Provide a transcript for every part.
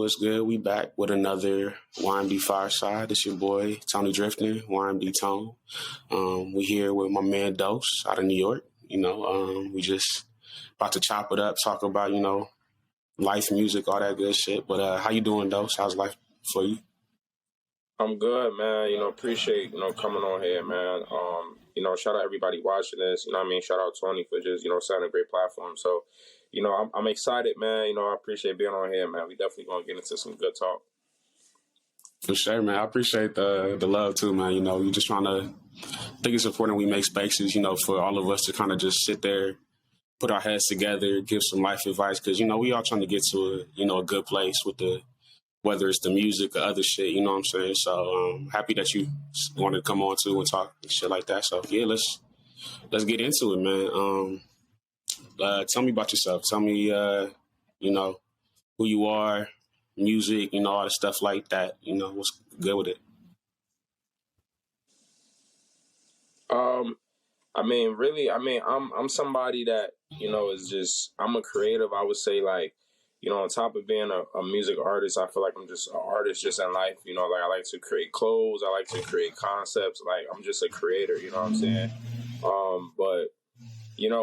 what's good? We back with another YMD Fireside. It's your boy, Tony Drifting, YMD Tone. We here with my man Dose out of New York. We just about to chop it up, talk about, life, music, all that good shit. But how you doing, Dose? How's life for you? I'm good, man. Appreciate, coming on here, man. Shout out everybody watching this. Shout out Tony for just, setting a great platform. So, I'm excited, man. I appreciate being on here, man. We definitely gonna get into some good talk. For sure, man. I appreciate the love too, man. We just trying to think it's important we make spaces, for all of us to kind of just sit there, put our heads together, give some life advice, because we all trying to get to a good place with whether it's the music or other shit, you know what I'm saying? So happy that you wanted to come on too and talk and shit like that. So yeah, let's get into it, man. Tell me about yourself. Tell me, who you are, music, all the stuff like that. What's good with it? I'm somebody that, is just, I'm a creative. I would say, like, on top of being a music artist, I feel like I'm just an artist just in life. I like to create clothes. I like to create concepts. Like, I'm just a creator, you know what I'm saying? But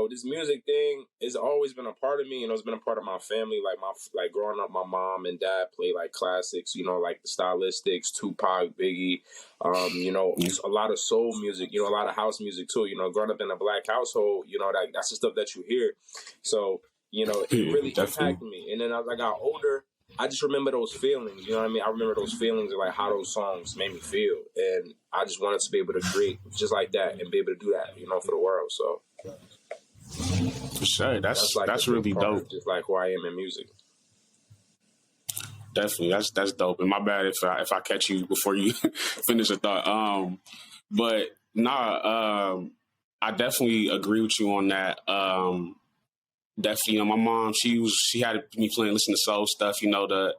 this music thing has always been a part of me. It's been a part of my family. Like growing up, my mom and dad played like classics, like the Stylistics, Tupac, Biggie, a lot of soul music, a lot of house music too. Growing up in a black household, that's the stuff that you hear. So, it really impacted me. And then as I got older, I just remember those feelings, you know what I mean? I remember those feelings of like how those songs made me feel. And I just wanted to be able to create just like that and be able to do that, for the world. So for sure. That's really dope. Just like who I am in music. Definitely. That's dope. And my bad if I catch you before you finish a thought. But I definitely agree with you on that. Definitely, my mom, she had me listening to soul stuff, the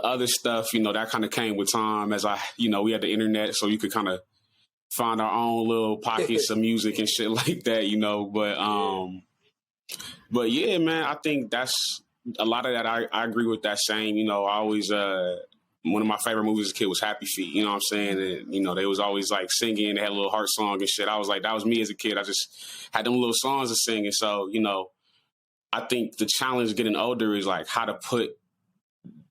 other stuff, that kind of came with time as we had the internet, so you could kind of find our own little pockets of music and shit like that, but yeah, man, I think that's a lot of that. I agree with that saying, I always, one of my favorite movies as a kid was Happy Feet, you know what I'm saying? And, they was always like singing, they had a little heart song and shit. I was like, that was me as a kid. I just had them little songs to sing. And so, I think the challenge getting older is like how to put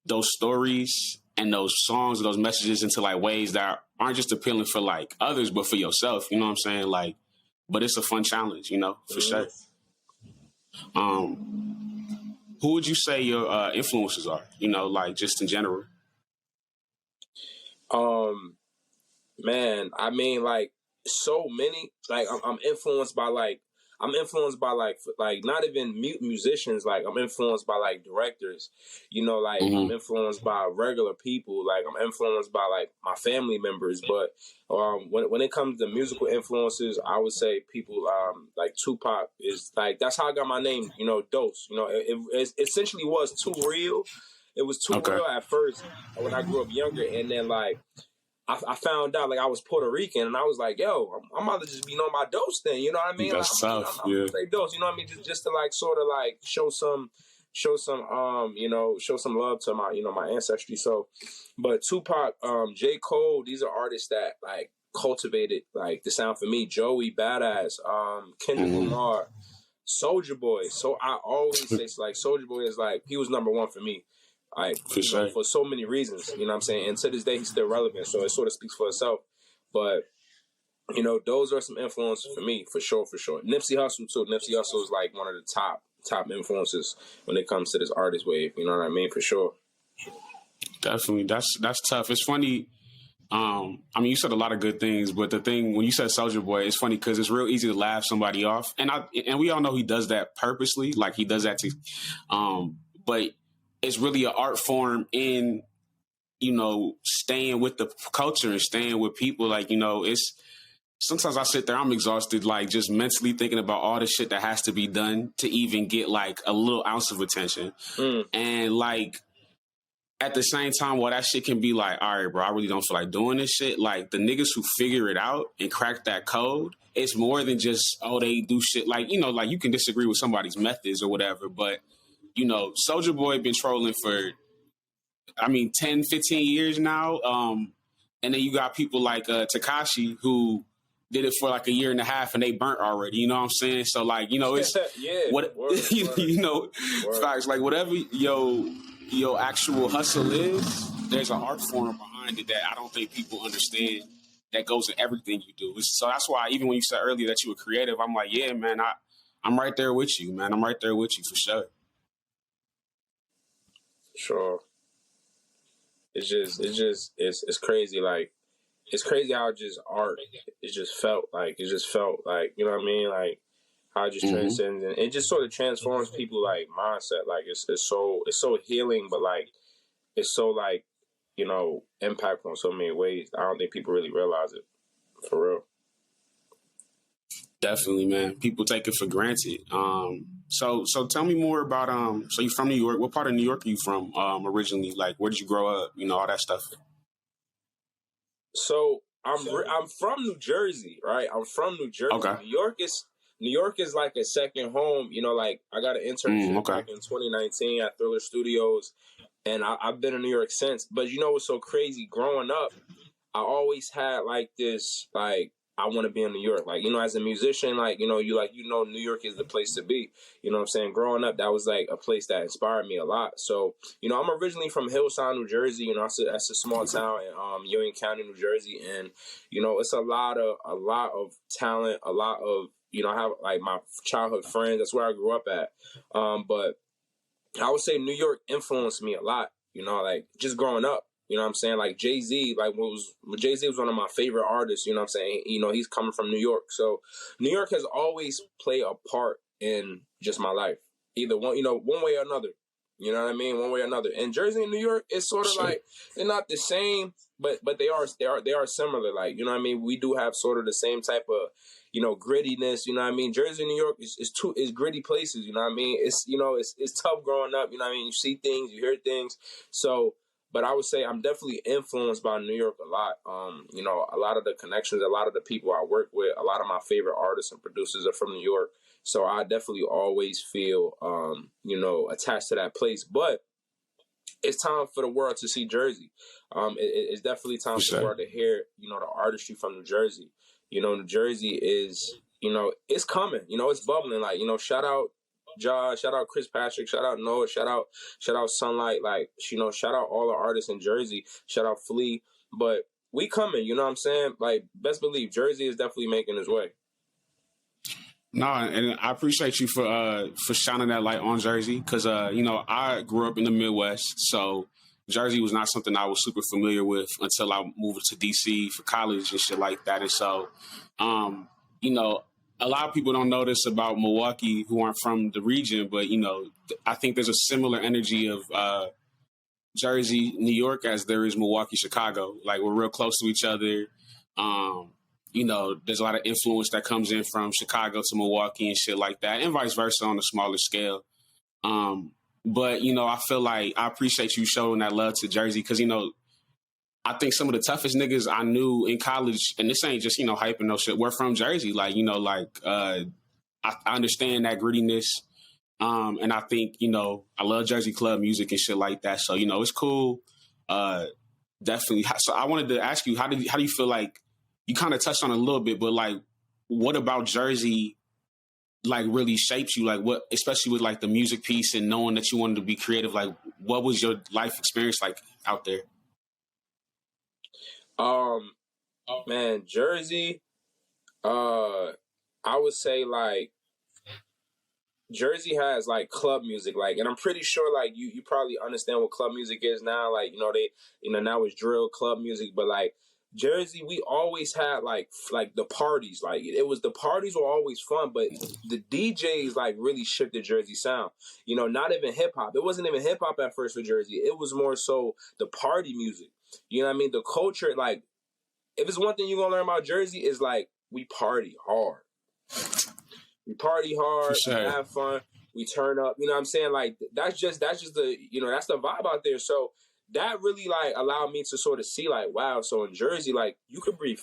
those stories and those songs and those messages into like ways that aren't just appealing for like others, but for yourself. You know what I'm saying? Like, but it's a fun challenge, for sure. Who would you say your influences are? Like just in general. Man, like so many. Like I'm influenced by like not even musicians. Like I'm influenced by like directors, I'm influenced by regular people. Like I'm influenced by like my family members. But when it comes to musical influences, I would say people like Tupac is like, that's how I got my name, Dose. It essentially was too real. It was too real at first when I grew up younger, and then like I found out like I was Puerto Rican, and I was like, yo, I'm about to just be known by Dose then, you know what I mean? That's like, tough, I'm gonna say Dose, you know what I mean? Just to like sort of like show some love to my, my ancestry. So, but Tupac, J. Cole, these are artists that like cultivated like the sound for me. Joey Badass, Kendrick Lamar, Soulja Boy. So I always say like Soulja Boy is like, he was number one for me. Like, for so many reasons, you know what I'm saying? And to this day, he's still relevant. So it sort of speaks for itself. But, those are some influences for me, for sure. Nipsey Hussle, too. Nipsey Hussle is like one of the top influences when it comes to this artist wave. You know what I mean? For sure. Definitely. That's tough. It's funny. You said a lot of good things, but the thing, when you said Soulja Boy, it's funny because it's real easy to laugh somebody off. And we all know he does that purposely. Like, he does that to, but it's really an art form in, staying with the culture and staying with people. Like, it's sometimes I sit there, I'm exhausted, like just mentally thinking about all the shit that has to be done to even get like a little ounce of attention. And like, at the same time, while that shit can be like, all right, bro, I really don't feel like doing this shit. Like the niggas who figure it out and crack that code, it's more than just, they do shit. Like, like you can disagree with somebody's methods or whatever, but Soulja Boy been trolling for I mean, 10, 15 years now. And then you got people like Takashi who did it for like a year and a half and they burnt already. You know what I'm saying? So like, you know, it's yeah, what word, you know, word. facts like whatever your actual hustle is. There's an art form behind it that I don't think people understand. That goes in everything you do. So that's why even when you said earlier that you were creative, I'm like, yeah, man, I'm right there with you, man. I'm right there with you for sure. Sure. It's crazy. Like, it's crazy how just art, it just felt like, you know what I mean? Like, how it just transcends, and it just sort of transforms people, like, mindset. Like, it's so healing, but like, it's so like, you know, impactful in so many ways. I don't think people really realize it, for real. Definitely, man. People take it for granted. So tell me more about so you're from New York. What part of New York are you from originally? Like, where did you grow up? You know, all that stuff. So I'm from New Jersey, right? I'm from New Jersey. Okay. New York is like a second home. You know, like, I got an internship back in 2019 at Thriller Studios, and I've been in New York since. But you know what's so crazy? Growing up, I always had like this, like, I want to be in New York. Like, you know, as a musician, like, you know, New York is the place to be. You know what I'm saying? Growing up, that was like a place that inspired me a lot. So, you know, I'm originally from Hillside, New Jersey. You know, that's a small town in Union County, New Jersey. And, you know, it's a lot of talent, a lot of, you know, I have like my childhood friends. That's where I grew up at. But I would say New York influenced me a lot, you know, like, just growing up. You know what I'm saying? Like, Jay-Z, like, Jay-Z was one of my favorite artists, you know what I'm saying? You know, he's coming from New York. So New York has always played a part in just my life. Either one, you know, one way or another. You know what I mean? One way or another. And Jersey and New York is sort of like, they're not the same, but they are similar. Like, you know what I mean? We do have sort of the same type of, you know, grittiness, you know what I mean? Jersey and New York is gritty places, you know what I mean? It's, you know, it's tough growing up, you know what I mean? You see things, you hear things. So, but I would say I'm definitely influenced by New York a lot. You know, a lot of the connections, a lot of the people I work with, a lot of my favorite artists and producers are from New York. So I definitely always feel, you know, attached to that place. But it's time for the world to see Jersey. It's definitely time for the world to hear, you know, the artistry from New Jersey. You know, New Jersey is, you know, it's coming. You know, it's bubbling. Like, you know, shout out Josh, shout out Chris Patrick, shout out Noah, shout out Sunlight, like, you know, shout out all the artists in Jersey, shout out Flea. But we coming, you know what I'm saying? Like, best believe Jersey is definitely making its way. No, and I appreciate you for shining that light on Jersey, because you know, I grew up in the Midwest, so Jersey was not something I was super familiar with until I moved to DC for college and shit like that. And so, you know, a lot of people don't know this about Milwaukee who aren't from the region, but, you know, I think there's a similar energy of Jersey, New York, as there is Milwaukee, Chicago. Like, we're real close to each other. You know, there's a lot of influence that comes in from Chicago to Milwaukee and shit like that, and vice versa on a smaller scale. But, you know, I feel like I appreciate you showing that love to Jersey, because, you know, I think some of the toughest niggas I knew in college, and this ain't just, you know, hyping no shit, we're from Jersey. Like, you know, like, I understand that grittiness. And I think, you know, I love Jersey club music and shit like that. So, you know, it's cool. Definitely. So I wanted to ask you, how do you feel like, you kind of touched on it a little bit, but like, what about Jersey, like, really shaped you? Like, what, especially with like the music piece and knowing that you wanted to be creative, like, what was your life experience like out there? Man, Jersey, I would say, like, Jersey has like club music, like, and I'm pretty sure like you probably understand what club music is now. Like, you know, now it's drill club music, but like Jersey, we always had like the parties. Like, the parties were always fun, but the DJs like really shifted Jersey sound. You know, not even hip hop. It wasn't even hip hop at first for Jersey. It was more so the party music. You know what I mean? The culture, like, if it's one thing you're gonna learn about Jersey, is like, we party hard. We party hard, Sure. We have fun, we turn up. You know what I'm saying? Like, that's just the, you know, that's the vibe out there. So that really like allowed me to sort of see like, wow, so in Jersey, like, you could be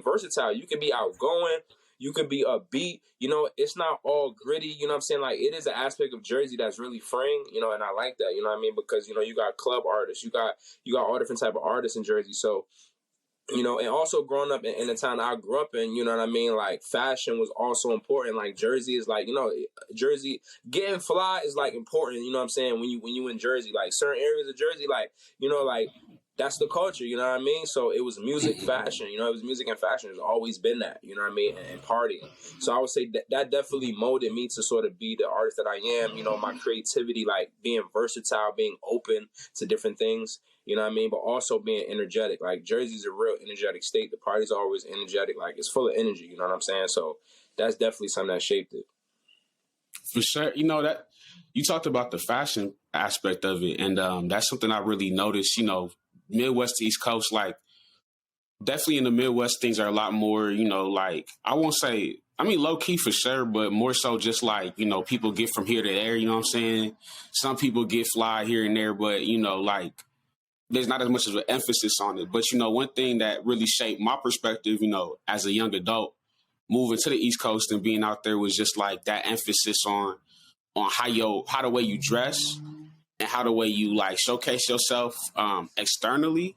versatile, you could be outgoing, you could be upbeat. You know, it's not all gritty. You know what I'm saying? Like, it is an aspect of Jersey that's really freeing. You know, and I like that. You know what I mean? Because you know, you got club artists, you got all different type of artists in Jersey. So, you know, and also growing up in the town that I grew up in, you know what I mean? Like, fashion was also important. Like, Jersey is like, you know, Jersey getting fly is like important. You know what I'm saying? When you in Jersey, like certain areas of Jersey, like, you know, like that's the culture. You know what I mean? So it was music, fashion. You know, it was music and fashion. It's always been that. You know what I mean? And partying. So I would say that definitely molded me to sort of be the artist that I am. You know, my creativity, like being versatile, being open to different things. You know what I mean? But also being energetic. Like, Jersey's a real energetic state. The parties are always energetic. Like, it's full of energy. You know what I'm saying? So that's definitely something that shaped it. For sure. You know, that you talked about the fashion aspect of it. And that's something I really noticed, you know, Midwest to East Coast, like definitely in the Midwest, things are a lot more, you know, like I won't say, I mean, low key for sure, but more so just like, you know, people get from here to there. You know what I'm saying? Some people get fly here and there, but, you know, like, there's not as much of an emphasis on it. But, you know, one thing that really shaped my perspective, you know, as a young adult, moving to the East Coast and being out there was just like that emphasis on how the way you dress and how the way you like showcase yourself externally,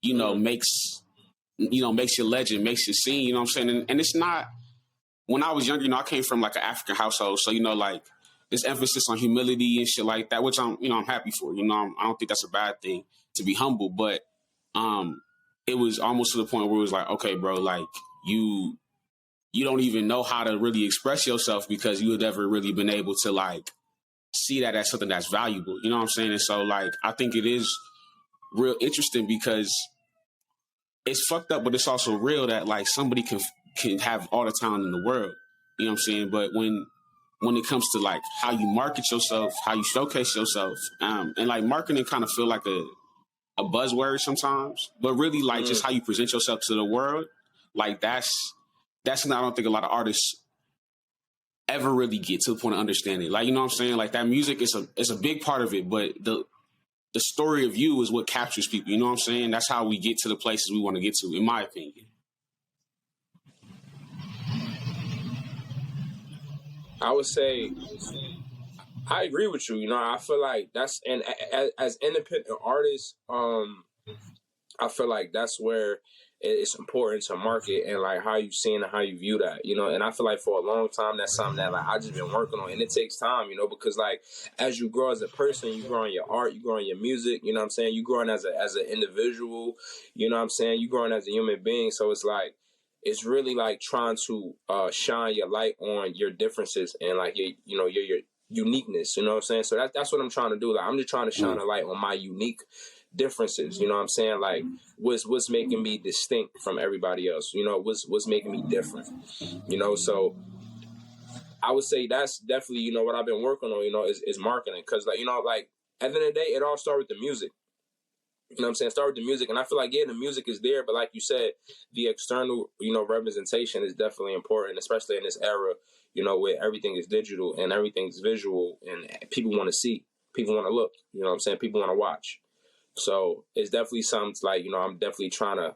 you know, makes you legend, makes you seen, you know what I'm saying? And it's not, when I was younger, you know, I came from like an African household. So, you know, like this emphasis on humility and shit like that, which I'm happy for, you know, I don't think that's a bad thing, to be humble, but it was almost to the point where it was like, okay, bro, like you don't even know how to really express yourself because you had never really been able to like see that as something that's valuable. You know what I'm saying? And so like, I think it is real interesting because it's fucked up, but it's also real that like somebody can have all the talent in the world. You know what I'm saying? But when it comes to like how you market yourself, how you showcase yourself, and like marketing kind of feel like a buzzword sometimes, but really like just how you present yourself to the world, like that's something I don't think a lot of artists ever really get to the point of understanding. Like, you know what I'm saying? Like that music is a big part of it, but the story of you is what captures people. You know what I'm saying? That's how we get to the places we want to get to, in my opinion. I would say I agree with you. You know, I feel like that's, and as independent artists, I feel like that's where it's important to market and like how you see and how you view that, you know. And I feel like for a long time that's something that like I just been working on, and it takes time, you know, because like as you grow as a person, you grow in your art, you grow in your music, you know what I'm saying, you growing as an individual, you know what I'm saying, you growing as a human being. So it's like it's really like trying to shine your light on your differences and like your uniqueness, you know what I'm saying. So that's what I'm trying to do. Like I'm just trying to shine a light on my unique differences, you know what I'm saying? Like what's making me distinct from everybody else, you know, what's making me different, you know. So I would say that's definitely, you know, what I've been working on, you know, is marketing, because like, you know, like at the end of the day it all started with the music, you know what I'm saying, start with the music. And I feel like, yeah, the music is there, but like you said, the external, you know, representation is definitely important, especially in this era, you know, where everything is digital and everything's visual and people want to see, people want to look, you know what I'm saying, people want to watch. So it's definitely something like, you know, I'm definitely trying to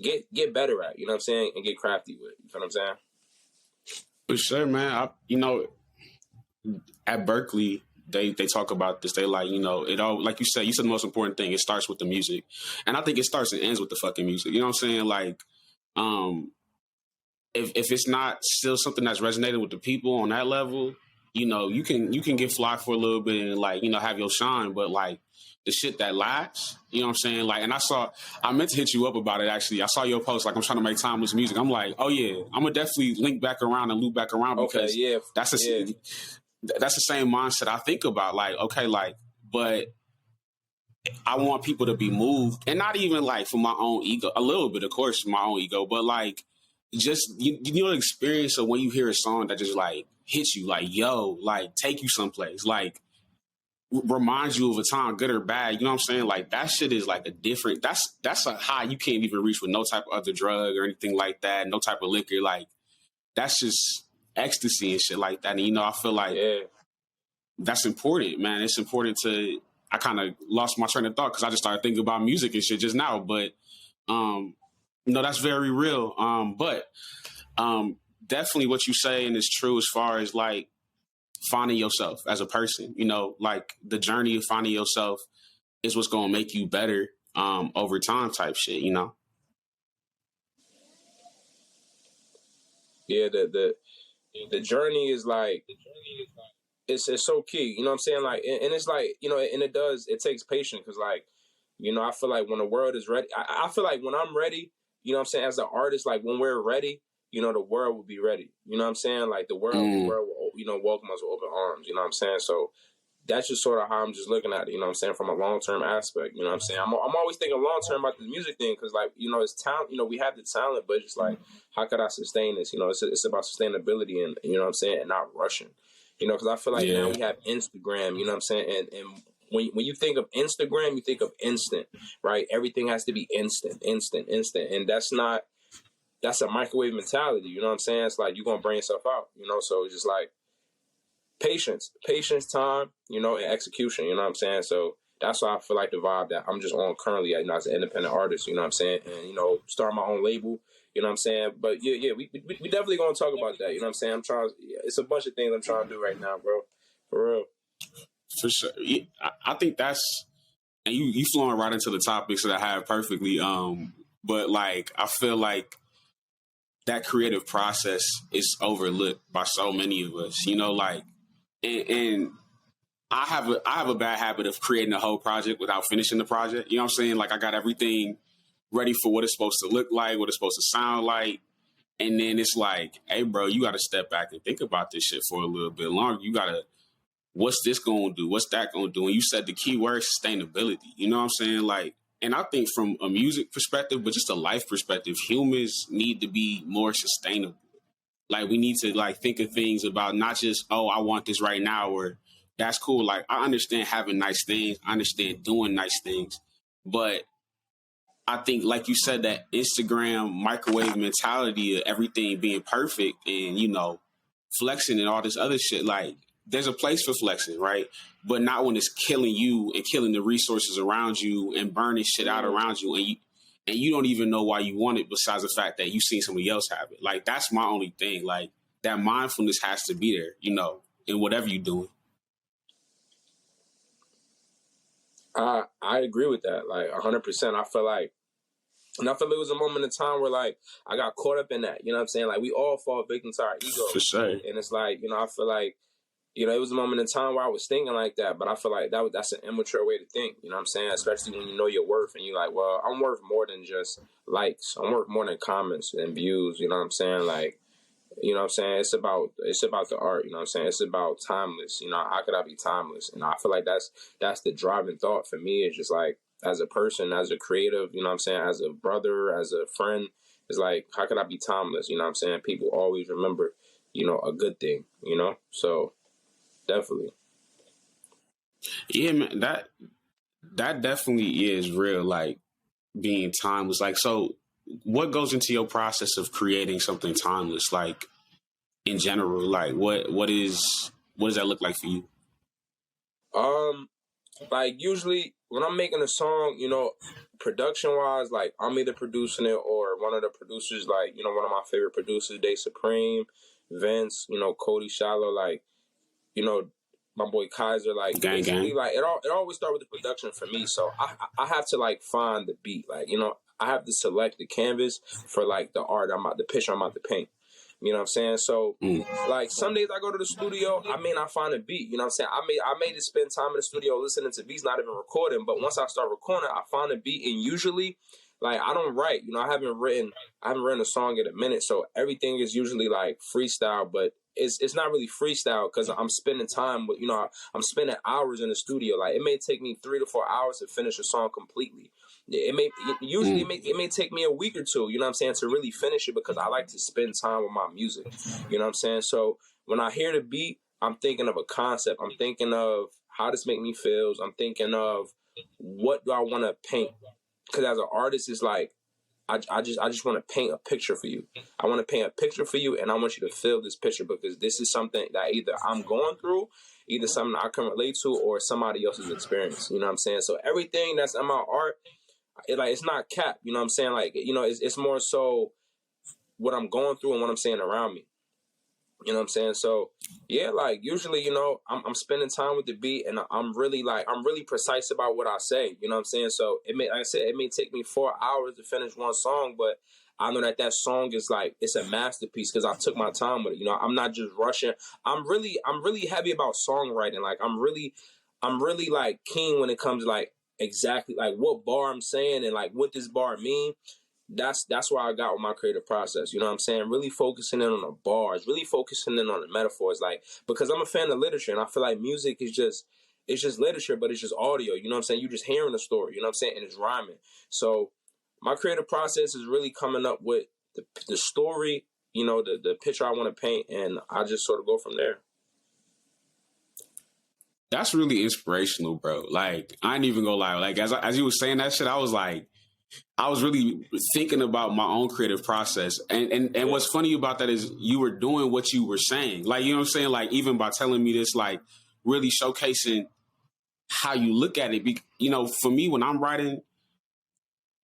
get better at, you know what I'm saying, and get crafty with, you know what I'm saying? For sure, man. You know, at Berkeley, they talk about this. They like, you know, it all, like you said the most important thing, it starts with the music. And I think it starts and ends with the fucking music. You know what I'm saying? Like, if it's not still something that's resonated with the people on that level, you know, you can get fly for a little bit and like, you know, have your shine, but like, the shit that lasts, you know what I'm saying? Like, and I meant to hit you up about it, actually. I saw your post, like, I'm trying to make timeless music. I'm like, oh yeah, I'm gonna definitely link back around and loop back around because that's the same mindset I think about. Like, okay, like, but I want people to be moved, and not even like for my own ego, a little bit, of course, my own ego, but like, just, you know, the experience of when you hear a song that just like hits you, like, yo, like, take you someplace, like, reminds you of a time, good or bad, you know what I'm saying? Like that shit is like a different, that's a high you can't even reach with no type of other drug or anything like that, no type of liquor. Like that's just ecstasy and shit like that. And you know, I feel like that's important, man. It's important I kind of lost my train of thought because I just started thinking about music and shit just now. But no, that's very real. But definitely what you saying is true as far as like finding yourself as a person. You know, like the journey of finding yourself is what's going to make you better over time type shit, you know? Yeah, the journey is like, it's so key, you know what I'm saying? Like, and it's like, you know, and it takes patience because, like, you know, I feel like when the world is ready, I feel like when I'm ready, you know what I'm saying, as an artist, like when we're ready, you know, the world will be ready. You know what I'm saying? Like the world will, you know, welcome us with open arms. You know what I'm saying? So that's just sort of how I'm just looking at it. You know what I'm saying? From a long-term aspect. You know what I'm saying? I'm always thinking long-term about the music thing because, like, you know, it's talent. You know, we have the talent, but it's like, how could I sustain this? You know, it's about sustainability and, you know what I'm saying, and not rushing. You know, because I feel like now we have Instagram. You know what I'm saying? And when you think of Instagram, you think of instant, right? Everything has to be instant, and that's a microwave mentality. You know what I'm saying? It's like you're gonna burn yourself out. You know, so it's just like patience, time, you know, and execution. You know what I'm saying? So that's why I feel like the vibe that I'm just on currently, you know, as an independent artist. You know what I'm saying? And, you know, start my own label. You know what I'm saying? But yeah, we definitely gonna talk about that. You know what I'm saying? I'm trying. It's a bunch of things I'm trying to do right now, bro. For real. For sure. Yeah, I think that's, and you flowing right into the topics that I have perfectly. But like, I feel like that creative process is overlooked by so many of us, you know, like, and I have a bad habit of creating a whole project without finishing the project. You know what I'm saying? Like I got everything ready for what it's supposed to look like, what it's supposed to sound like. And then it's like, hey, bro, you got to step back and think about this shit for a little bit longer. You got to, what's this going to do? What's that going to do? And you said the key word, sustainability. You know what I'm saying? Like, and I think from a music perspective, but just a life perspective, humans need to be more sustainable. Like we need to like think of things about not just, oh, I want this right now, or that's cool. Like I understand having nice things. I understand doing nice things. But I think, like you said, that Instagram microwave mentality of everything being perfect and, you know, flexing and all this other shit, like there's a place for flexing, right? But not when it's killing you and killing the resources around you and burning shit out around you. And you don't even know why you want it besides the fact that you've seen somebody else have it. Like, that's my only thing. Like, that mindfulness has to be there, you know, in whatever you're doing. I agree with that, like 100%. I feel like it was a moment in time where like I got caught up in that. You know what I'm saying? Like we all fall victim to our ego. For sure. And it's like, you know, I feel like, you know, it was a moment in time where I was thinking like that, but I feel like that's an immature way to think. You know what I'm saying? Especially when you know your worth and you're like, well, I'm worth more than just likes. I'm worth more than comments and views. You know what I'm saying? Like, you know what I'm saying? It's about the art, you know what I'm saying? It's about timeless. You know, how could I be timeless? And I feel like that's the driving thought for me. It's just like, as a person, as a creative, you know what I'm saying, as a brother, as a friend, it's like, how could I be timeless? You know what I'm saying? People always remember, you know, a good thing, you know? So definitely. Yeah, man, that definitely is real, like being timeless. Like, so what goes into your process of creating something timeless, like in general? Like what does that look like for you? Like usually when I'm making a song, you know, production wise, like I'm either producing it or one of the producers, like, you know, one of my favorite producers, Day Supreme, Vince, you know, Cody Shallow, like, you know, my boy Kaiser, like basically like it always start with the production for me. So I have to like find the beat. Like, you know, I have to select the canvas for like the art the picture I'm about to paint. You know what I'm saying? So like some days I go to the studio, I may not find a beat. You know what I'm saying? I may just spend time in the studio listening to beats, not even recording. But once I start recording, I find a beat, and usually, like I don't write. You know, I haven't written a song in a minute, so everything is usually like freestyle. But it's not really freestyle because I'm spending time with, you know, I'm spending hours in the studio. Like it may take me 3 to 4 hours to finish a song completely. It may take me a week or two, you know what I'm saying, to really finish it because I like to spend time with my music. You know what I'm saying? So when I hear the beat, I'm thinking of a concept. I'm thinking of how this make me feel. I'm thinking of what do I want to paint? Because as an artist, it's like I just want to paint a picture for you. I want to paint a picture for you, and I want you to feel this picture because this is something that either I'm going through, either something I can relate to, or somebody else's experience. You know what I'm saying? So everything that's in my art, it's not cap. You know what I'm saying? Like, you know, it's more so what I'm going through and what I'm saying around me. You know what I'm saying? So yeah, like usually, you know, I'm spending time with the beat, and I'm really precise about what I say. You know what I'm saying? So like I said, it may take me 4 hours to finish one song, but I know that song is like, it's a masterpiece because I took my time with it. You know, I'm not just rushing. I'm really heavy about songwriting. Like I'm really like keen when it comes to like exactly like what bar I'm saying and like what this bar mean. That's where I got with my creative process. You know what I'm saying? Really focusing in on the bars, really focusing in on the metaphors, like, because I'm a fan of literature and I feel like music is just, it's just literature, but it's just audio. You know what I'm saying? You're just hearing the story, you know what I'm saying? And it's rhyming. So my creative process is really coming up with the story, you know, the picture I want to paint, and I just sort of go from there. That's really inspirational, bro. Like, I ain't even gonna lie. Like, as you were saying that shit, I was like, I was really thinking about my own creative process. And what's funny about that is you were doing what you were saying. Like, you know what I'm saying? Like, even by telling me this, like, really showcasing how you look at it. You know, for me, when I'm writing,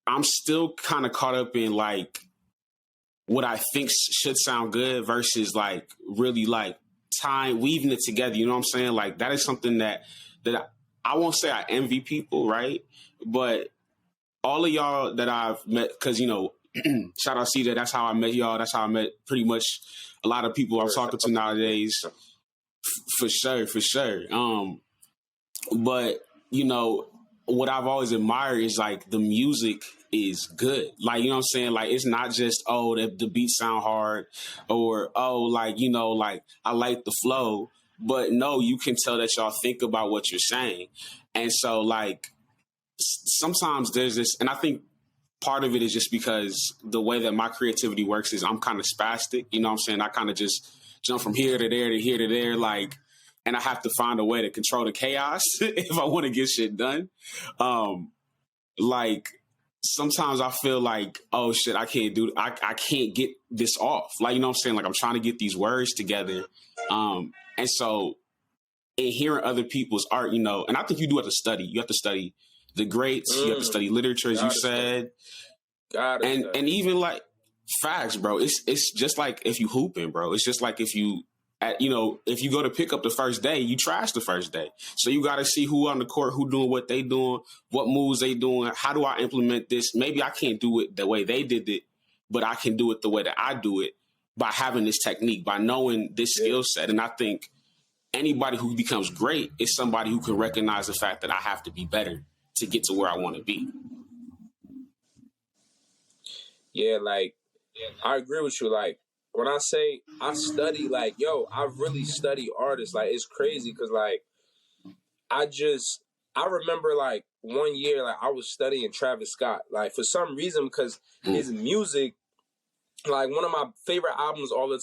I'm still kind of caught up in, like, what I think should sound good versus, like, really, like, weaving it together. You know what I'm saying? Like, that is something that I won't say I envy people, right? But all of y'all that I've met, because, you know, shout out CJ, that's how I met y'all. That's how I met pretty much a lot of people I'm talking to nowadays. For sure. But, you know, what I've always admired is, like, the music is good. Like, you know what I'm saying? Like, it's not just, oh, the beats sound hard, or, oh, like, you know, like, I like the flow. But no, you can tell that y'all think about what you're saying. And so, like, sometimes there's this, and I think part of it is just because the way that my creativity works is I'm kind of spastic. You know what I'm saying? I kind of just jump from here to there to here to there, like, and I have to find a way to control the chaos if I want to get shit done. Like, sometimes I feel like, oh shit, I can't get this off. Like, you know what I'm saying? Like, I'm trying to get these words together. And so in hearing other people's art, you know, and I think you do have to study. You have to study the greats. You have to study literature, as you said. And even like facts, bro. It's just like if you hooping, bro. It's just like if you, you know, if you go to pick up the first day, you trash the first day. So you got to see who on the court, who doing what they doing, what moves they doing. How do I implement this? Maybe I can't do it the way they did it, but I can do it the way that I do it by having this technique, by knowing this skill set. And I think anybody who becomes great is somebody who can recognize the fact that I have to be better to get to where I want to be. Yeah, like, I agree with you. Like, when I say I study, like, yo, I really study artists. Like, it's crazy because, like, I remember, like, one year, like, I was studying Travis Scott. Like, for some reason, because his music, like, one of my favorite albums of all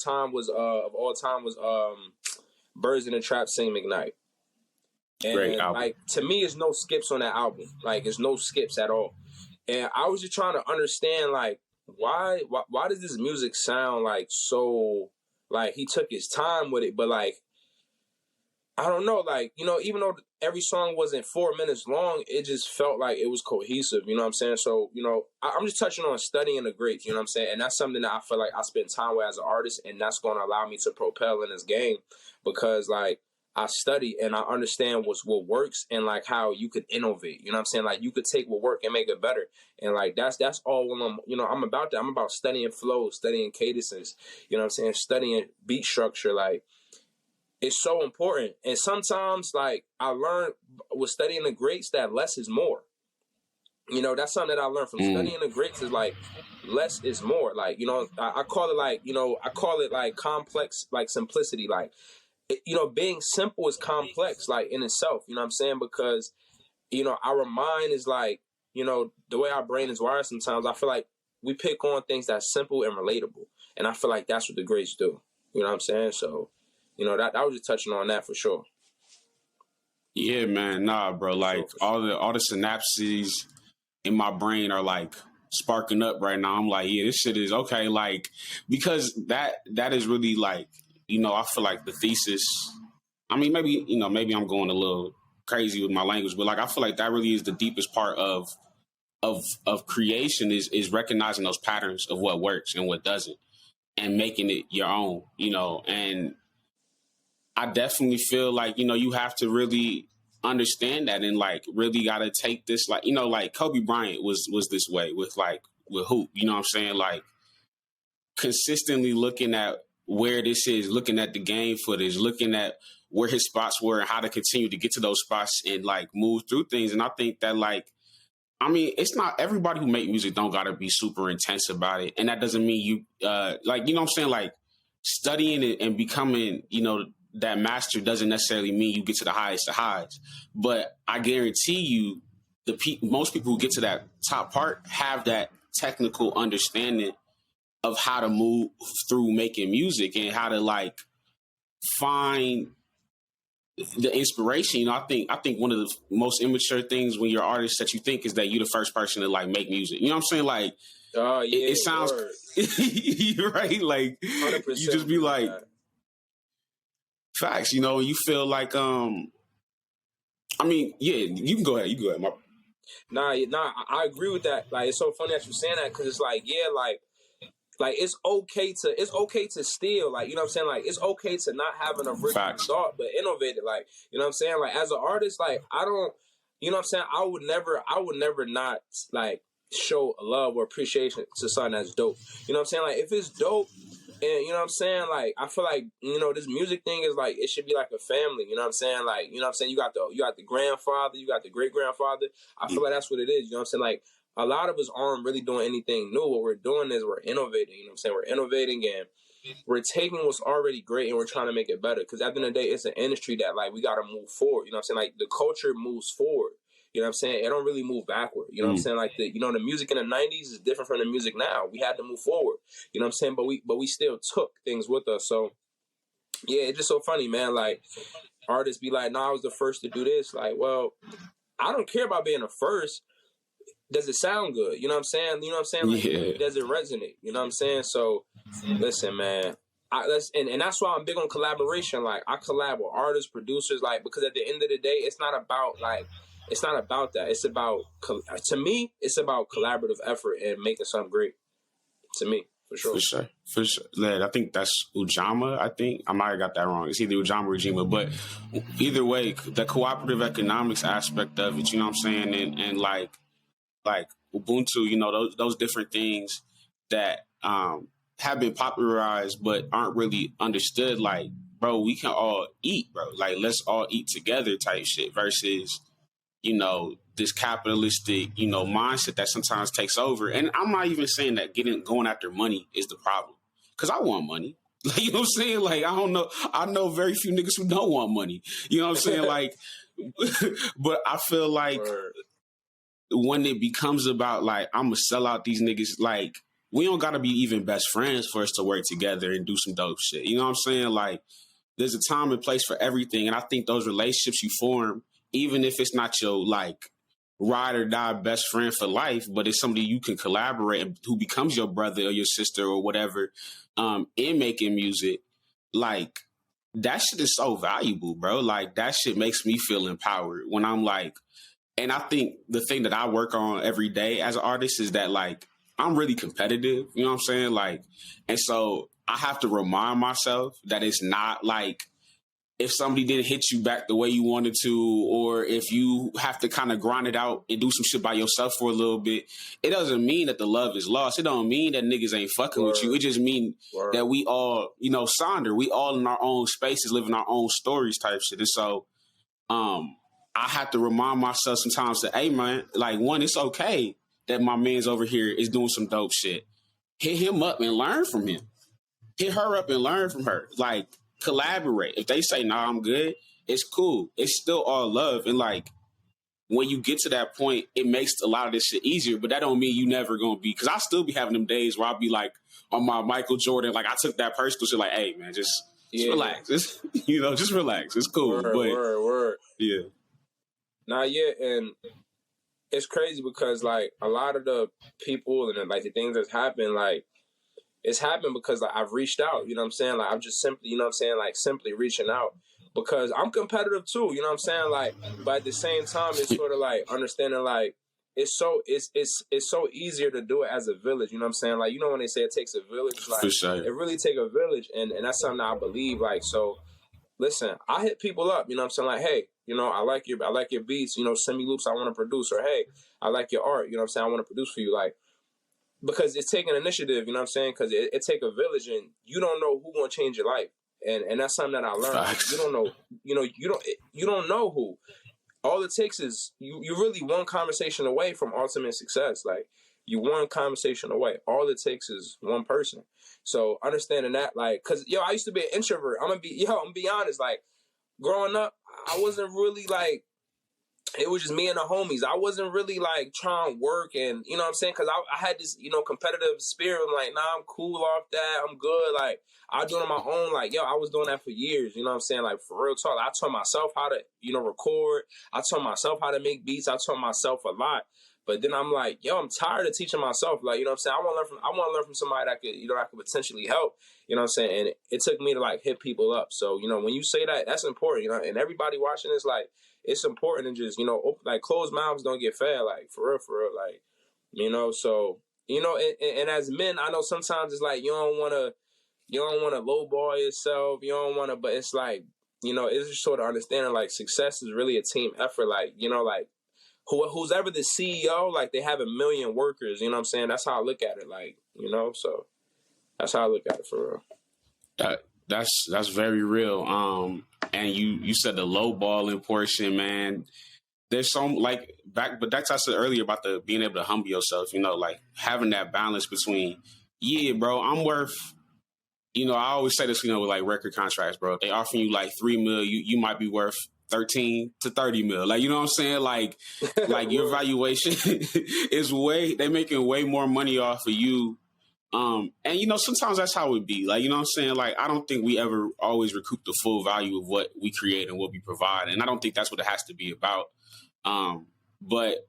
time was Birds in the Trap Sing McKnight. And, great album. Like, to me, there's no skips on that album. Like, there's no skips at all. And I was just trying to understand, like, why does this music sound like so, like, he took his time with it, but, like, I don't know, like, you know, even though every song wasn't 4 minutes long, it just felt like it was cohesive, you know what I'm saying? So, you know, I'm just touching on studying the greats, you know what I'm saying? And that's something that I feel like I spend time with as an artist, and that's going to allow me to propel in this game because, like, I study and I understand what works and, like, how you could innovate. You know what I'm saying? Like, you could take what work and make it better. And, like, that's all when I'm about that. I'm about studying flow, studying cadences, you know what I'm saying? Studying beat structure. Like, it's so important. And sometimes, like, I learned with studying the greats that less is more. You know, that's something that I learned from studying the greats is, like, less is more. Like, you know, I call it, like, you know, I call it, like, complex, like, simplicity. Like, you know, being simple is complex, like, in itself, you know what I'm saying? Because, you know, our mind is like, you know, the way our brain is wired sometimes, I feel like we pick on things that's simple and relatable. And I feel like that's what the greats do. You know what I'm saying? So, you know, that I was just touching on that for sure. Yeah, man. Nah, bro. Like, all the synapses in my brain are, like, sparking up right now. I'm like, yeah, this shit is okay. Like, because that is really, like, you know, I feel like the thesis, I mean, maybe I'm going a little crazy with my language, but, like, I feel like that really is the deepest part of creation is recognizing those patterns of what works and what doesn't. and making it your own, you know. And I definitely feel like, you know, you have to really understand that and like really got to take this, like, you know, like Kobe Bryant was this way with hoop, you know what I'm saying? Like consistently looking at where this is, looking at the game footage, looking at where his spots were and how to continue to get to those spots and like move through things. And I think that like, I mean, it's not everybody who make music don't gotta be super intense about it. And that doesn't mean you like, you know what I'm saying? Like studying it and becoming, you know, that master doesn't necessarily mean you get to the highest of highs. But I guarantee you most people who get to that top part have that technical understanding of how to move through making music and how to like find the inspiration. You know, I think one of the most immature things when you're an artist that you think is that you're the first person to like make music. You know what I'm saying? Like, it sounds right. Like 100% you just be like facts. You know, you feel like I mean, yeah, you can go ahead. You go ahead. Nah, I agree with that. Like, it's so funny that you're saying that because it's like, yeah, like it's okay to steal, like, you know what I'm saying? Like, it's okay to not have an original thought, but innovate it. Like, you know what I'm saying? Like, as an artist, like, I don't, you know what I'm saying? I would never not, like, show love or appreciation to something that's dope. You know what I'm saying? Like, if it's dope, and you know what I'm saying? Like, I feel like, you know, this music thing is like, it should be like a family. You know what I'm saying? Like, you know what I'm saying? You got the grandfather, you got the great grandfather. I feel like that's what it is. You know what I'm saying? Like, a lot of us aren't really doing anything new. What we're doing is we're innovating. You know what I'm saying? We're innovating and we're taking what's already great and we're trying to make it better. Because at the end of the day, it's an industry that, like, we got to move forward. You know what I'm saying? Like, the culture moves forward. You know what I'm saying? It don't really move backward. You know what I'm saying? Like, the music in the 90s is different from the music now. We had to move forward. You know what I'm saying? But we still took things with us. So, yeah, it's just so funny, man. Like, artists be like, nah, I was the first to do this. Like, well, I don't care about being the first. Does it sound good? You know what I'm saying? You know what I'm saying? Like, yeah. Does it resonate? You know what I'm saying? So, listen, man. And that's why I'm big on collaboration. Like, I collab with artists, producers, like, because at the end of the day, it's not about that. It's about, to me, it's about collaborative effort and making something great. To me, for sure. For sure. Led, I think that's Ujamaa. I might have got that wrong. It's either Ujamaa or Ujima, but either way, the cooperative economics aspect of it, you know what I'm saying? And like Ubuntu, you know, those different things that have been popularized but aren't really understood. Like, bro, we can all eat, bro. Like, let's all eat together type shit versus, you know, this capitalistic, you know, mindset that sometimes takes over. And I'm not even saying that going after money is the problem, because I want money. Like, you know what I'm saying? Like, I know very few niggas who don't want money. You know what I'm saying? Like, but I feel like when it becomes about like, I'm gonna sell out these niggas, like, we don't gotta be even best friends for us to work together and do some dope shit. You know what I'm saying? Like, there's a time and place for everything. And I think those relationships you form, even if it's not your like ride or die best friend for life, but it's somebody you can collaborate and who becomes your brother or your sister or whatever, in making music, like, that shit is so valuable, bro. Like, that shit makes me feel empowered when I'm like, and I think the thing that I work on every day as an artist is that, like, I'm really competitive, you know what I'm saying? Like, and so I have to remind myself that it's not like, if somebody didn't hit you back the way you wanted to, or if you have to kind of grind it out and do some shit by yourself for a little bit, it doesn't mean that the love is lost. It don't mean that niggas ain't fucking with you. It just mean that we all, you know, sonder. We all in our own spaces, living our own stories type shit. And so I have to remind myself sometimes that, hey, man, like, one, it's okay that my man's over here is doing some dope shit. Hit him up and learn from him. Hit her up and learn from her. Like, collaborate. If they say, nah, I'm good, it's cool. It's still all love. And like, when you get to that point, it makes a lot of this shit easier, but that don't mean you never gonna be, because I still be having them days where I'll be like on my Michael Jordan, like, I took that personal shit, like, hey man, just relax. Just, you know, just relax. It's cool. Word. Yeah. Nah, yeah, and it's crazy because like a lot of the people and like the things that's happened, like, it's happened because like I've reached out, you know what I'm saying? Like, I'm just simply, you know what I'm saying? Like, simply reaching out because I'm competitive too, you know what I'm saying? Like, but at the same time, it's sort of like understanding like, it's so easier to do it as a village. You know what I'm saying? Like, you know, when they say it takes a village, like For sure. it really take a village, and that's something that I believe. Like, so listen, I hit people up. You know what I'm saying? Like, hey, you know, I like your beats. You know, send me loops I want to produce, or hey, I like your art. You know what I'm saying? I want to produce for you, like. Because it's taking initiative, you know what I'm saying? Because it take a village, and you don't know who gonna change your life, and that's something that I learned. Facts. You don't know, you don't know who. All it takes is you really one conversation away from ultimate success. Like, you one conversation away. All it takes is one person. So understanding that, like, cause I used to be an introvert. I'm gonna be honest. Like, growing up, I wasn't really like. It was just me and the homies. I wasn't really like trying to work, and you know what I'm saying? Because I had this, competitive spirit. I'm like, nah, I'm cool off that. I'm good. Like, I do it on my own. Like, I was doing that for years. You know what I'm saying? Like, for real talk. I taught myself how to, record. I taught myself how to make beats. I taught myself a lot. But then I'm like, I'm tired of teaching myself. Like, you know what I'm saying? I want to learn from somebody that could, I could potentially help. You know what I'm saying? And it took me to like hit people up. So, when you say that, that's important, and everybody watching this, like, it's important to just, like, closed mouths don't get fed, like, for real, like, so, and as men, I know sometimes it's like, you don't want to lowball yourself. You don't want to, but it's like, it's just sort of understanding, like, success is really a team effort. Like, like, who's ever the CEO, like, they have a million workers, you know what I'm saying? That's how I look at it, like, so that's how I look at it, for real. That's very real. And you said the low balling portion, man. There's some but that's I said earlier about the being able to humble yourself, like having that balance between, bro, I'm worth, I always say this, with like record contracts, bro. If they offering you like $3 million, you might be worth 13 to 30 mil. Like, you know what I'm saying? Like your valuation is they're making way more money off of you. And sometimes that's how it be. Like, you know what I'm saying? Like, I don't think we ever always recoup the full value of what we create and what we provide. And I don't think that's what it has to be about. But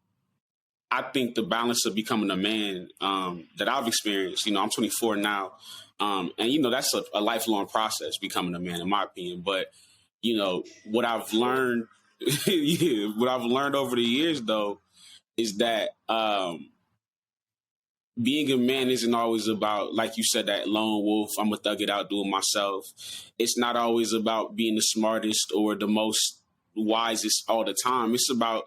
I think the balance of becoming a man that I've experienced, I'm 24 now. And, that's a lifelong process, becoming a man, in my opinion. But, what I've learned, what I've learned over the years, though, is that being a man isn't always about, like you said, that lone wolf, I'm going to thug it out, do it myself. It's not always about being the smartest or the most wisest all the time. It's about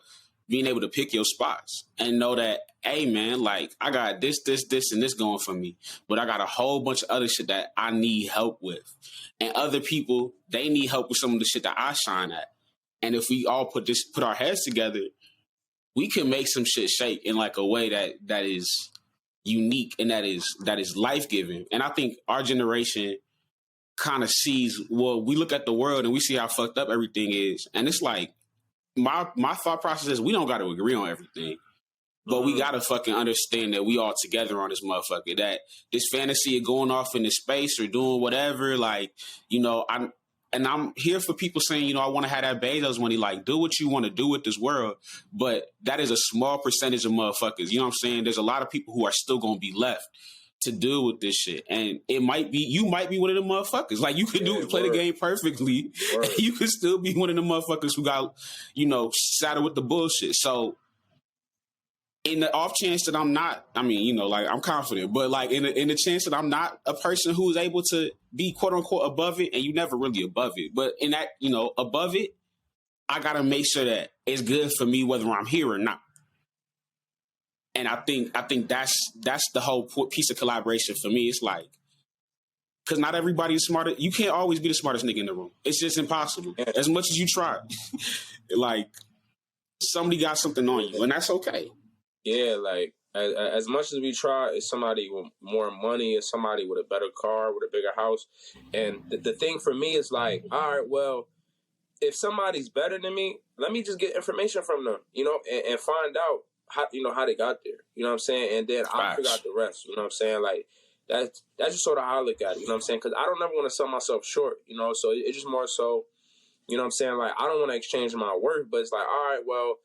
being able to pick your spots and know that, hey, man, like, I got this, and this going for me. But I got a whole bunch of other shit that I need help with. And other people, they need help with some of the shit that I shine at. And if we all put our heads together, we can make some shit shake in like a way that is unique and that is life-giving. And I think our generation kind of sees, we look at the world and we see how fucked up everything is. And it's like, my thought process is, we don't got to agree on everything, but we got to fucking understand that we all together on this motherfucker, that this fantasy of going off into space or doing whatever, like, I'm here for people saying, I want to have that Bezos money. Like, do what you want to do with this world. But that is a small percentage of motherfuckers. You know what I'm saying? There's a lot of people who are still going to be left to deal with this shit. And you might be one of the motherfuckers. Like, you could play the game perfectly. And you could still be one of the motherfuckers who got, saddled with the bullshit. So in the off chance that I'm not, I'm confident, but like in the chance that I'm not a person who is able to be quote unquote above it, and you never really above it, but in that, above it, I got to make sure that it's good for me, whether I'm here or not. And I think that's the whole piece of collaboration for me. It's like, because not everybody is smarter. You can't always be the smartest nigga in the room. It's just impossible. As much as you try, like, somebody got something on you, and that's okay. Yeah, like, as much as we try, it's somebody with more money, it's somebody with a better car, with a bigger house. And the thing for me is like, all right, well, if somebody's better than me, let me just get information from them, and find out how they got there. You know what I'm saying? And then I'll figure out the rest. You know what I'm saying? Like, that's just sort of how I look at it. You know what I'm saying? Because I don't ever want to sell myself short, so it's just more so, you know what I'm saying? Like, I don't want to exchange my worth, but it's like, all right, well,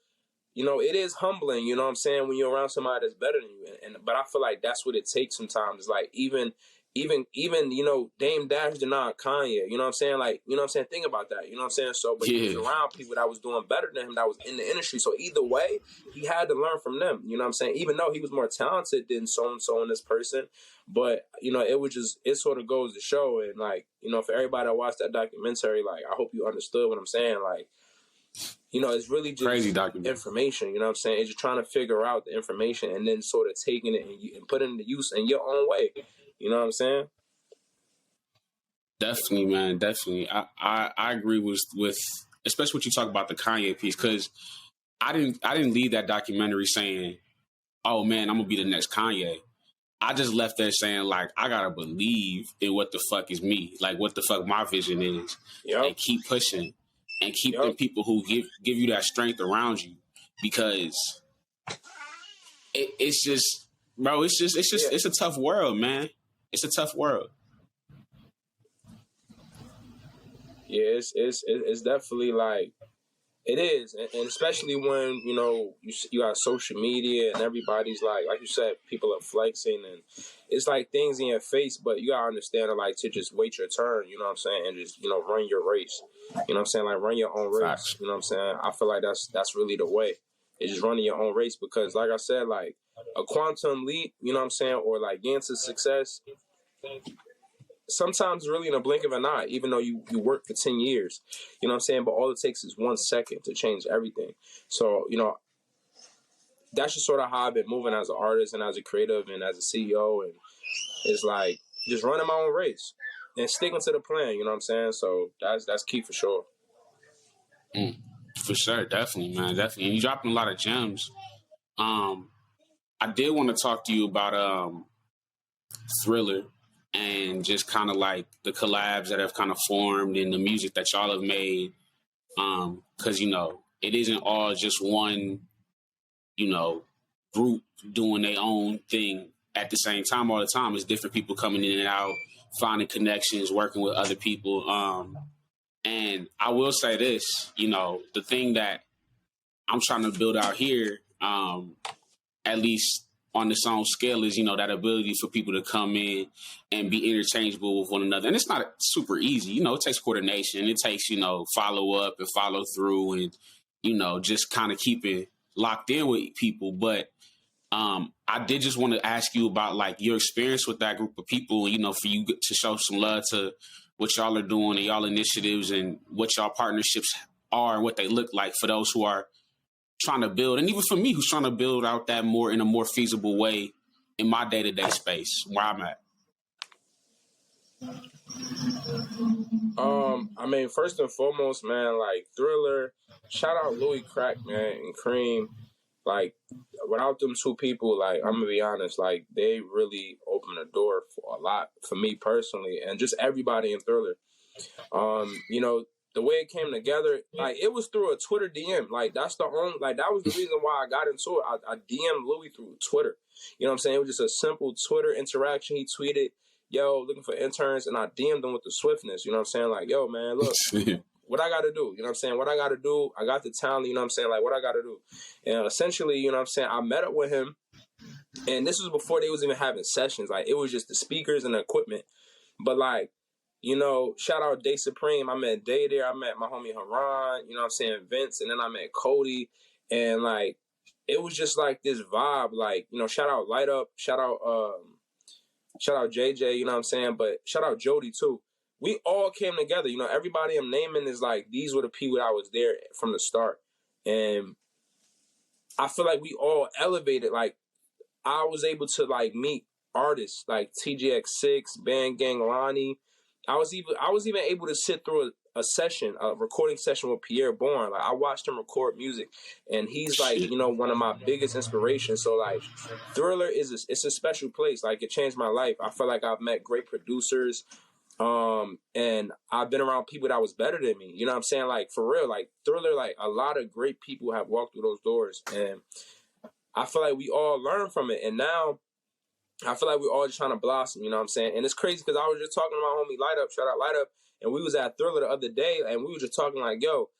it is humbling, you know what I'm saying, when you're around somebody that's better than you. But I feel like that's what it takes sometimes. It's like, even even you know, Dame Dash denied Kanye. You know what I'm saying? Like, you know what I'm saying? Think about that. You know what I'm saying? So, but he was around people that was doing better than him, that was in the industry. So either way, he had to learn from them. You know what I'm saying? Even though he was more talented than so and so in this person, but you know, it sort of goes to show. And like, you know, for everybody that watched that documentary, like, I hope you understood what I'm saying. Like, you know, it's really just crazy information. You know what I'm saying? It's just trying to figure out the information and then sort of taking it and putting it into use in your own way. You know what I'm saying? Definitely, man. Definitely. I agree with especially what you talk about the Kanye piece, because I didn't leave that documentary saying, oh man, I'm gonna be the next Kanye. I just left there saying, like, I gotta believe in what the fuck is me, like what the fuck my vision is, and keep pushing and keep the people who give you that strength around you, because it's just, bro, it's a tough world, man. It's a tough world. Yeah, it's definitely like, it is, and especially when, you know, you got social media and everybody's like you said, people are flexing, and it's like things in your face, but you gotta understand it, like, to just wait your turn. You know what I'm saying? And just, you know, run your race. You know what I'm saying? Like, run your own race. Facts. You know what I'm saying? I feel like that's really the way. It's just running your own race, because like I said, like, a quantum leap, you know what I'm saying, or like getting to success, sometimes really in a blink of an eye, even though you work for 10 years, you know what I'm saying? But all it takes is 1 second to change everything. So, you know, that's just sort of how I've been moving as an artist and as a creative and as a CEO. And it's like just running my own race and sticking to the plan, you know what I'm saying? So that's key for sure. For sure, definitely, man, definitely. And you dropping a lot of gems. I did want to talk to you about Thriller, and just kind of like the collabs that have kind of formed and the music that y'all have made. Because, you know, it isn't all just one, you know, group doing their own thing at the same time all the time. It's different people coming in and out, finding connections, working with other people. And I will say this, you know, the thing that I'm trying to build out here, at least on the song scale, is, you know, that ability for people to come in and be interchangeable with one another. And it's not super easy. You know, it takes coordination. It takes, you know, follow up and follow through, and, you know, just kind of keep it locked in with people. But I did just want to ask you about, like, your experience with that group of people, you know, for you to show some love to what y'all are doing and y'all initiatives and what y'all partnerships are and what they look like for those who are trying to build, and even for me who's trying to build out that more in a more feasible way in my day-to-day space where I'm at. I mean, first and foremost, man, like, Thriller, shout out Louis Crack, man, and Cream. Like, without them two people, like, I'm gonna be honest, like, they really opened the door for a lot for me personally, and just everybody in Thriller. You know, the way it came together, like, it was through a Twitter DM. Like, that was the reason why I got into it. I DM'd Louis through Twitter. You know what I'm saying? It was just a simple Twitter interaction. He tweeted, yo, looking for interns, and I DM'd him with the swiftness. You know what I'm saying? Like, yo, man, look, what I got to do? You know what I'm saying? What I got to do? I got the talent, you know what I'm saying? Like, what I got to do? And essentially, you know what I'm saying, I met up with him, and this was before they was even having sessions. Like, it was just the speakers and the equipment. But, like, you know, shout out Day Supreme. I met Day there. I met my homie Haran, you know what I'm saying, Vince, and then I met Cody. And, like, it was just like this vibe. Like, you know, shout out Light Up, shout out JJ, you know what I'm saying? But shout out Jody too. We all came together. You know, everybody I'm naming is like, these were the people that was there from the start. And I feel like we all elevated. Like, I was able to, like, meet artists like TGX6, Band Gang Lonnie. I was even able to sit through a recording session with Pierre Bourne. Like, I watched him record music, and he's, like, you know, one of my biggest inspirations. So, like, Thriller it's a special place. Like, it changed my life. I feel like I've met great producers, and I've been around people that was better than me. You know what I'm saying? Like, for real, like, Thriller, like, a lot of great people have walked through those doors, and I feel like we all learn from it. And now I feel like we're all just trying to blossom, you know what I'm saying? And it's crazy because I was just talking to my homie Light Up, shout out Light Up, and we was at Thriller the other day, and we were just talking like, yo,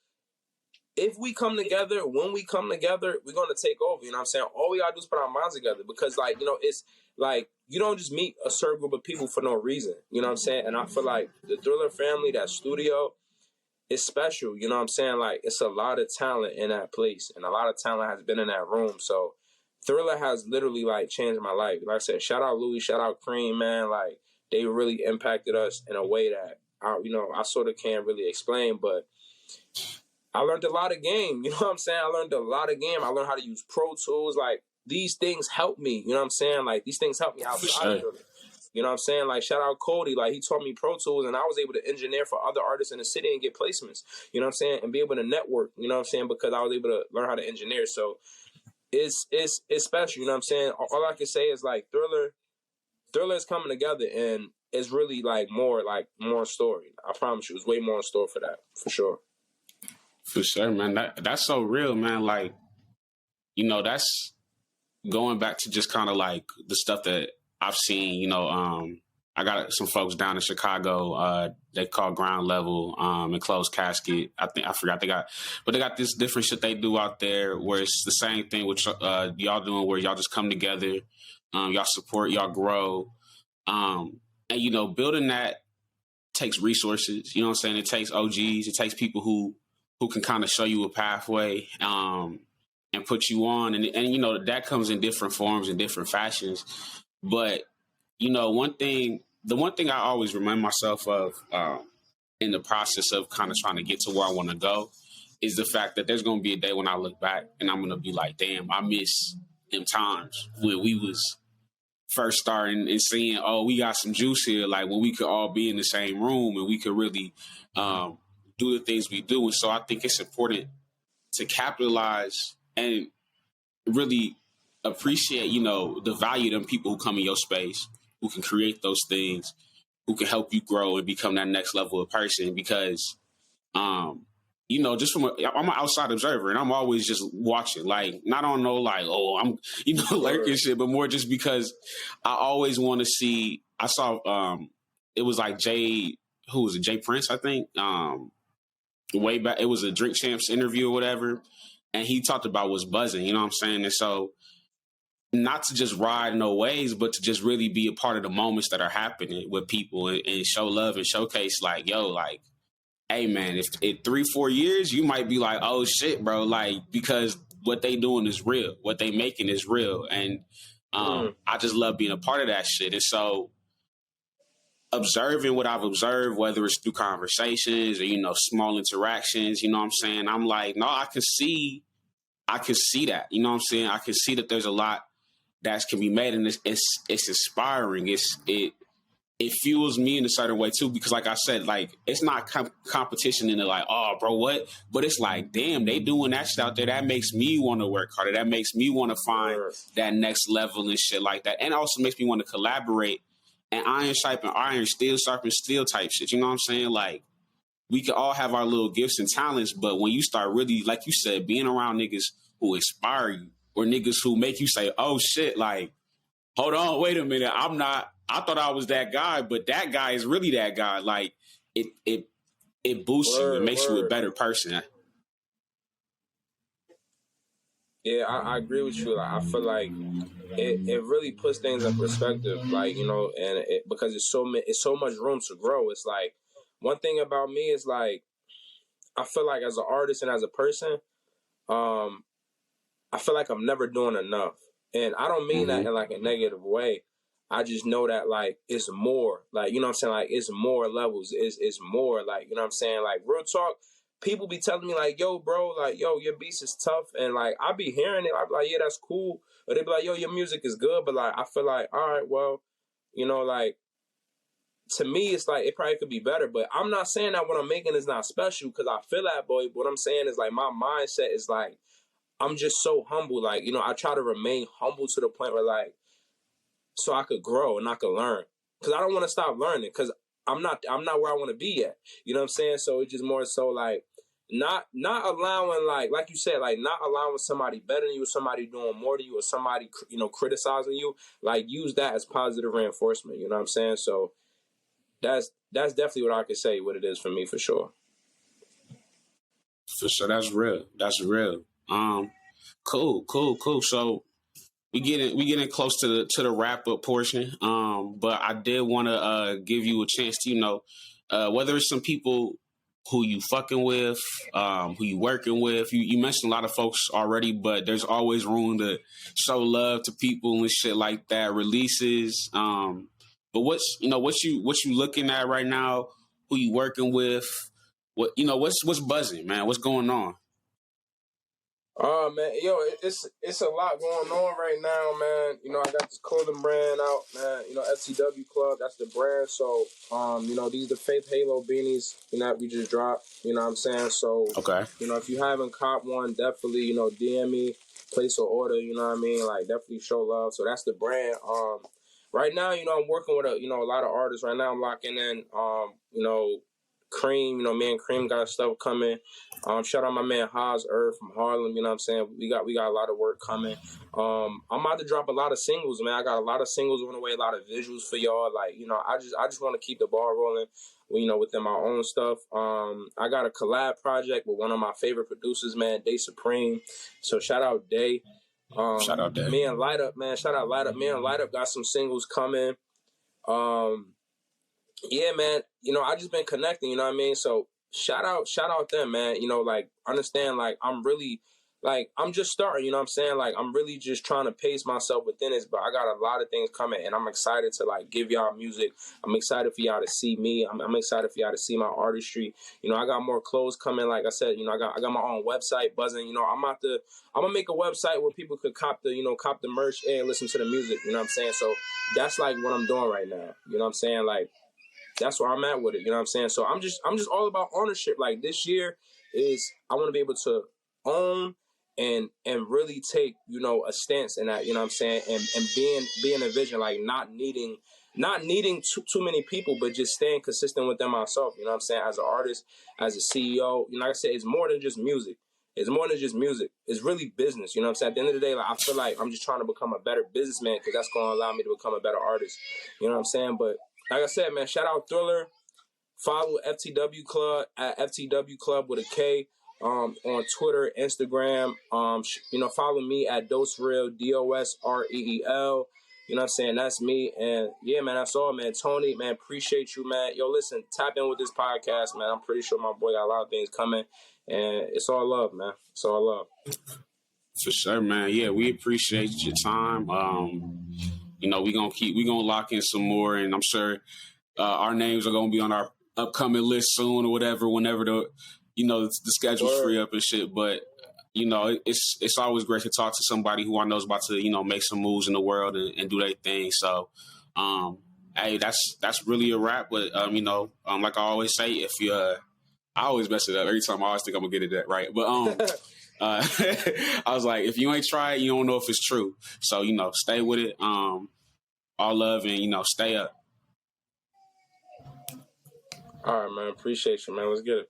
if we come together, when we come together, we're going to take over, you know what I'm saying? All we got to do is put our minds together, because, like, you know, it's like, you don't just meet a certain group of people for no reason. You know what I'm saying? And I feel like the Thriller family, that studio, is special. You know what I'm saying? Like, it's a lot of talent in that place, and a lot of talent has been in that room. So Thriller has literally, like, changed my life. Like I said, shout out Louis, shout out Cream, man. Like, they really impacted us in a way that, I sort of can't really explain, but I learned a lot of game. You know what I'm saying? I learned a lot of game. I learned how to use Pro Tools. Like, these things help me. You know what I'm saying? Like, these things help me outside of Thriller. You know what I'm saying? Like, shout out Cody. Like, he taught me Pro Tools, and I was able to engineer for other artists in the city and get placements. You know what I'm saying? And be able to network. You know what I'm saying? Because I was able to learn how to engineer. So it's special. You know what I'm saying? All I can say is, like, Thriller is coming together, and it's really, like, more story. I promise you, it's way more in store for that, for sure. For sure, man. That's so real, man. Like, that's going back to just kind of like the stuff that I've seen. I got some folks down in Chicago. They call Ground Level and Closed Casket. I forgot they got this different shit they do out there where it's the same thing with y'all doing, where y'all just come together, y'all support, y'all grow, and building that takes resources. You know what I'm saying? It takes OGs. It takes people who can kind of show you a pathway and put you on. And that comes in different forms and different fashions. But, the one thing I always remind myself of in the process of kind of trying to get to where I want to go is the fact that there's going to be a day when I look back and I'm going to be like, damn, I miss them times when we was first starting and seeing, oh, we got some juice here. Like, when we could all be in the same room and we could really do the things we do. And so I think it's important to capitalize and really appreciate, the value of them people who come in your space, who can create those things, who can help you grow and become that next level of person. Because, just I'm an outside observer, and I'm always just watching, like, not on no, like, oh, I'm, lurking shit, but more just because I always want to see. I saw, it was like Jay Prince, I think, way back. It was a Drink Champs interview or whatever, and he talked about what's buzzing. You know what I'm saying? And so, not to just ride no waves, but to just really be a part of the moments that are happening with people and show love and showcase, like, yo, like, hey man, if in 3-4 years you might be like, oh shit, bro, like, because what they doing is real, what they making is real, and I just love being a part of that shit. And so, observing what I've observed, whether it's through conversations or small interactions, you know what I'm saying, I'm like, no, I can see that, you know what I'm saying, I can see that there's a lot that can be made, and it's inspiring. It fuels me in a certain way too, because like I said, like, it's not competition in the like, oh bro, what? But it's like, damn, they doing that shit out there. That makes me want to work harder. That makes me want to find that next level and shit like that. And also makes me want to collaborate and iron sharpen iron, steel sharpen steel type shit. You know what I'm saying? Like, we can all have our little gifts and talents, but when you start really, like you said, being around niggas who inspire you or niggas who make you say, oh shit, like, hold on, wait a minute, I thought I was that guy, but that guy is really that guy. Like, it boosts you. It makes you a better person. Yeah, I agree with you. Like, I feel like it really puts things in perspective. Like, and because it's so much room to grow. It's like, one thing about me is, like, I feel like as an artist and as a person, I feel like I'm never doing enough. And I don't mean that in like a negative way. I just know that, like, it's more, like, you know what I'm saying? Like, it's more levels. It's more, like, you know what I'm saying? Like, real talk, people be telling me, like, yo, bro, like, yo, your beats is tough. And, like, I be hearing it. I be like, yeah, that's cool. But they be like, yo, your music is good. But, like, I feel like, all right, well, like, to me, it's like, it probably could be better. But I'm not saying that what I'm making is not special, because I feel that, boy. But what I'm saying is, like, my mindset is, like, I'm just so humble. Like, I try to remain humble to the point where, like, so I could grow and I could learn. Because I don't want to stop learning, because I'm not where I want to be at. You know what I'm saying? So it's just more so, like, not allowing, like you said, like, not allowing somebody better than you, or somebody doing more than you, or somebody, criticizing you. Like, use that as positive reinforcement. You know what I'm saying? So that's definitely what I could say what it is for me, for sure. For sure. That's real. Cool. So we getting close to the wrap up portion. But I did want to give you a chance to, whether it's some people who you fucking with, who you working with. You mentioned a lot of folks already, but there's always room to show love to people and shit like that. Releases. But what's you looking at right now? Who you working with? What's buzzing, man? What's going on? Oh man, yo, it's a lot going on right now, man. I got this clothing brand out, man. FTW Club, that's the brand. So, these the Faith Halo beanies, that we just dropped. You know what I'm saying? So, okay. If you haven't caught one, definitely, DM me, place an order. You know what I mean? Like, definitely show love. So that's the brand. Right now, I'm working with a lot of artists. Right now, I'm locking in, Cream, me and Cream got stuff coming. Shout out my man Haas Earth from Harlem. You know what I'm saying? We got a lot of work coming. I'm about to drop a lot of singles, man. I got a lot of singles on the way, a lot of visuals for y'all. Like, I just want to keep the ball rolling. Within my own stuff. I got a collab project with one of my favorite producers, man, Day Supreme. So shout out Day. Shout out Day. Me and Light Up, man. Shout out Light Up. Me and Light Up got some singles coming. Yeah, man, I just been connecting, you know what I mean? So shout out them, man. Understand, I'm really, I'm just starting, you know what I'm saying? I'm really just trying to pace myself within this, but I got a lot of things coming, and I'm excited to, give y'all music. I'm excited for y'all to see me. I'm excited for y'all to see my artistry. I got more clothes coming. Like I said, I got my own website buzzing. I'm gonna make a website where people could cop the merch and listen to the music, you know what I'm saying? So that's, what I'm doing right now, you know what I'm saying? That's where I'm at with it. You know what I'm saying? So I'm just all about ownership. This year is I want to be able to own and really take, a stance in that, you know what I'm saying? And being a vision, not needing too many people, but just staying consistent within myself, you know what I'm saying? As an artist, as a CEO, like I said, it's more than just music. It's more than just music. It's really business. You know what I'm saying? At the end of the day, I feel like I'm just trying to become a better businessman because that's going to allow me to become a better artist. You know what I'm saying? But like I said, man, shout out Thriller. Follow FTW Club at FTW Club with a K on Twitter, Instagram. Follow me at Dosreel, DOSREEL. You know what I'm saying? That's me. And yeah, man, that's all, man. Tony, man, appreciate you, man. Yo, listen, tap in with this podcast, man. I'm pretty sure my boy got a lot of things coming. And it's all love, man. It's all love. For sure, man. Yeah, we appreciate your time. We gonna lock in some more, and I'm sure our names are gonna be on our upcoming list soon or whatever, whenever the schedule's free up and shit. But it's always great to talk to somebody who I know is about to make some moves in the world and do their thing. So, hey, that's really a wrap. But like I always say, if you I always mess it up every time. I always think I'm gonna get it that right, but I was like, if you ain't tried, you don't know if it's true. So stay with it. All love and stay up. All right, man. Appreciate you, man. Let's get it.